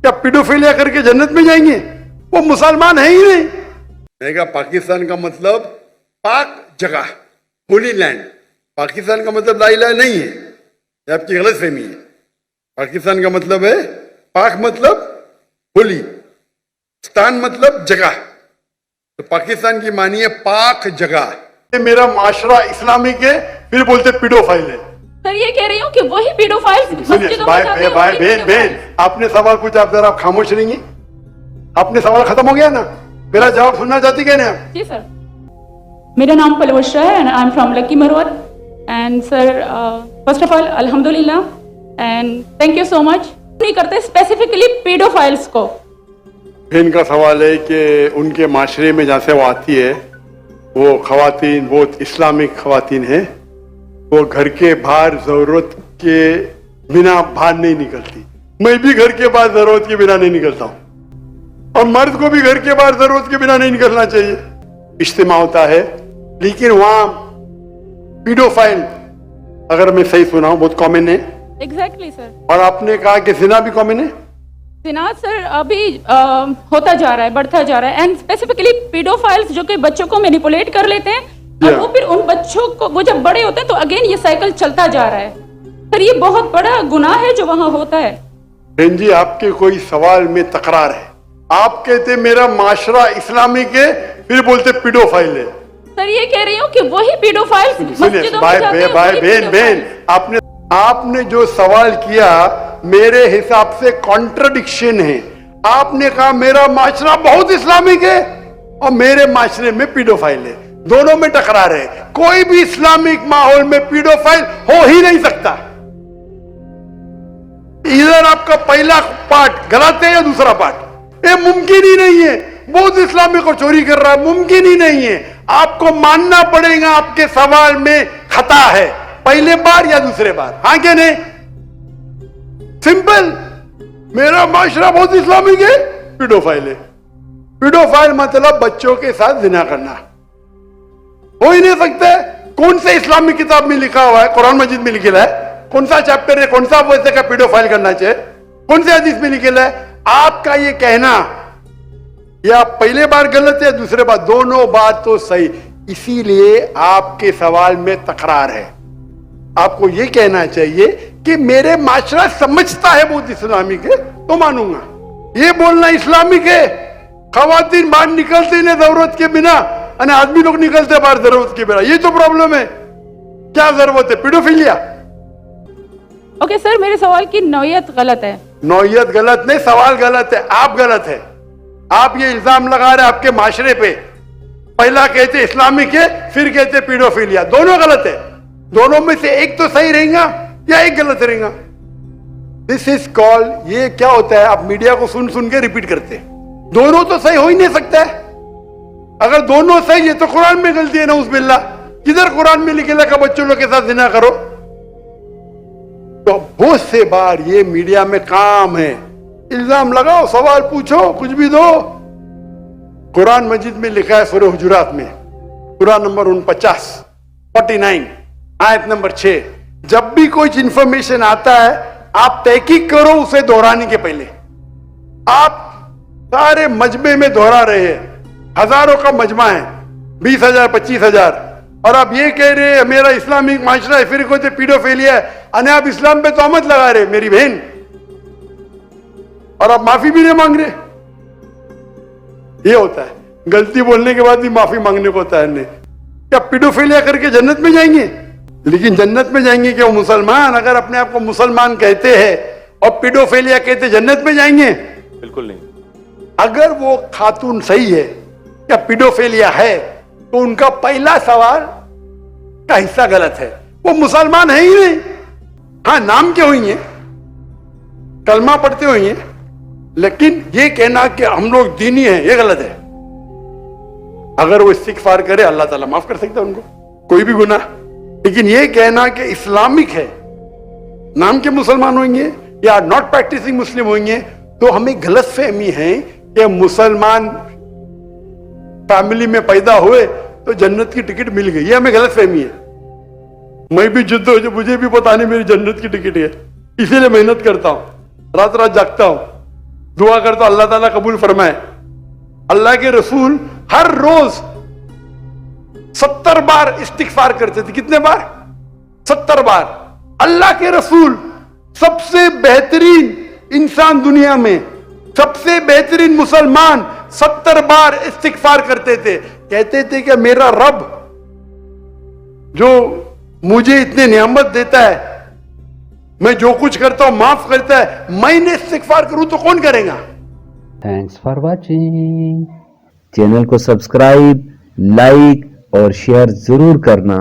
क्या पीडोफिलिया करके जन्नत में जाएंगे? वो मुसलमान है ही नहीं। मैं कहा पाकिस्तान का मतलब पाक जगह, होली लैंड। पाकिस्तान का मतलब ला इलाहा नहीं है, ये आपकी गलत फहमी है। पाकिस्तान का मतलब है पाक मतलब होली, स्थान मतलब जगह। तो पाकिस्तान की मानिए पाक जगह। ये मेरा माशरा इस्लामिक है, फिर बोलते पीडोफाइल है। सर ये कह रही हूँ कि वही पीडोफाइल्स मस्जिदों में जाते हैं, वही बहन pedophile। आपने सवाल पूछा, आप जरा खामोश रहेंगे? आपने सवाल खत्म हो गया ना, मेरा जवाब सुनना चाहती क्या नहीं आप? जी सर, मेरा नाम पलवश्रा है and I am from Lakki Marwat and sir first of all अल्हम्दुलिल्लाह and thank you so much. नहीं करते स्पेसिफिकली पीडोफाइल्स को। इनका सवाल है कि उनके माशरे में जहाँ से वो आती है वो खवातीन बहुत इस्लामिक खवातीन है, वो घर के बाहर जरूरत के बिना बाहर नहीं निकलती। मैं भी घर के बाहर जरूरत के बिना नहीं निकलता हूँ, और मर्द को भी घर के बाहर जरूरत के बिना नहीं निकलना चाहिए। इज्तिमा होता है, लेकिन वहां पीडोफाइल, अगर मैं सही सुना हूं, बहुत कॉमन है। Exactly sir. और आपने कहा कि जिना भी कॉमन है। जिना सर अभी होता जा रहा है, बढ़ता जा रहा है एंड स्पेसिफिकली पीडोफाइल्स जो कि बच्चों को मैनिपुलेट कर लेते हैं और वो फिर उन बच्चों को, वो जब बड़े होते हैं तो अगेन ये साइकिल चलता जा रहा है। सर ये बहुत बड़ा गुनाह है जो वहां होता है। बहन जी आपके कोई सवाल में तकरार है। आप कहते मेरा माशरा इस्लामिक है, फिर बोलते पीडोफाइल है। सर ये कह रही हूँ कि वही पीडोफाइल्स मस्जिदों में जाते हैं, वही बहन pedophile। आपने जो सवाल किया मेरे हिसाब से कॉन्ट्रडिक्शन है। आपने कहा मेरा माशरा बहुत इस्लामिक है और मेरे माशरे में पीडोफाइल है, दोनों में टकरार है। कोई भी इस्लामिक माहौल में पीडोफाइल हो ही नहीं सकता। इधर आपका पहला पार्ट गलत है या दूसरा पार्ट, ये मुमकिन ही नहीं है। बहुत इस्लामिक को चोरी कर रहा है, मुमकिन ही नहीं है। आपको मानना पड़ेगा आपके सवाल में खता है, पहले बार या दूसरे बार, हाँ क्या नहीं? सिंपल, मेरा माशरा बहुत इस्लामिक है, पीडोफाइल है। पीडोफाइल मतलब बच्चों के साथ जिना करना, हो ही नहीं सकता है। कौन से इस्लामिक किताब में लिखा हुआ है? कुरान मजीद में लिखा है, कौन सा चैप्टर है, कौन सा वैसे का पीडोफाइल करना चाहिए, कौन से हदीस में लिखा है? आपका ये कहना या पहले बार गलत है, दूसरे बार, दोनों बात तो सही। इसीलिए आपके सवाल में तकरार है। आपको ये कहना चाहिए कि मेरे माशरा समझता है बहुत इस्लामिक है तो मानूंगा। ये बोलना इस्लामिक है, खवातीन बाहर निकलते नहीं जरूरत के बिना, અને आदमी लोग निकलते बाहर जरूरत के बिना, ये तो प्रॉब्लम है। क्या जरूरत है? पीडोफिलिया। ओके सर, मेरे सवाल की नौयत गलत है। नौयत गलत नहीं, सवाल गलत है, आप गलत है। आप ये इल्जाम लगा रहे आपके माशरे पे, पहला कहते इस्लामिक है, फिर कहते पीडोफिलिया, दोनों गलत है। दोनों में से एक तो सही रहेगा या एक गलत रहेगा। दिस इज कॉल्ड, ये क्या होता है, आप मीडिया को सुन सुन के रिपीट करते हैं। दोनों तो सही हो ही नहीं सकता है। अगर दोनों सही है तो कुरान में गलती है, नऊज़ बिल्लाह। किधर कुरान में लिखेला का बच्चों लोग के साथ जिना करो? तो बहुत से बार ये मीडिया में काम है, इल्जाम लगाओ, सवाल पूछो, कुछ भी दो। कुरान मजीद में लिखा है सूरह हुजुरात में, सूरह नंबर 49 आयत नंबर 6, जब भी कोई इंफॉर्मेशन आता है आप तहकीक करो उसे दोहराने के पहले। आप सारे मजमे में दोहरा रहे हैं, हजारों का मजमा है, 20,000 25,000, और आप ये कह रहे हैं मेरा इस्लामिक माशरा है, फिर कोई पीडोफिलिया है, और आप इस्लाम पे तोहमत लगा रहे मेरी बहन, और आप माफी भी नहीं मांग रहे। ये होता है, गलती बोलने के बाद भी माफी मांगने को होता है। नहीं, क्या पीडोफिलिया करके जन्नत में जाएंगे? लेकिन जन्नत में जाएंगे क्या वो मुसलमान? अगर अपने आप को मुसलमान कहते हैं और पीडोफिलिया कहते जन्नत में जाएंगे? बिल्कुल नहीं। अगर वो खातून सही है या पीडोफिलिया है तो उनका पहला सवाल का हिस्सा गलत है। वो मुसलमान है ही नहीं। हाँ, नाम के हुई है, कलमा पढ़ते हुई है, लेकिन ये कहना कि हम लोग दीनी हैं, ये गलत है। अगर वो इस्तिगफार करे अल्लाह ताला माफ कर सकता है उनको, कोई भी गुनाह। लेकिन ये कहना कि इस्लामिक है, नाम के मुसलमान होंगे या नॉट प्रैक्टिसिंग मुस्लिम होंगे, तो हमें गलत फहमी है कि मुसलमान फैमिली में पैदा हुए तो जन्नत की टिकट मिल गई, ये हमें गलत फहमी है। मैं भी जो मुझे भी पता नहीं मेरी जन्नत की टिकट है, इसीलिए मेहनत करता हूं, रात रात जागता हूं, दुआ कर तो अल्लाह ताला कबूल फरमाए। अल्लाह के रसूल हर रोज 70 बार इस्तिगफार करते थे। कितने बार? 70 बार। अल्लाह के रसूल सबसे बेहतरीन इंसान दुनिया में, सबसे बेहतरीन मुसलमान 70 बार इस्तिगफार करते थे। कहते थे कि मेरा रब जो मुझे इतने नियामत देता है, मैं जो कुछ करता हूं माफ करता है, मैंने इस्तिगफार करूं तो कौन करेगा? Thanks for watching. चैनल को सब्सक्राइब, लाइक और शेयर जरूर करना।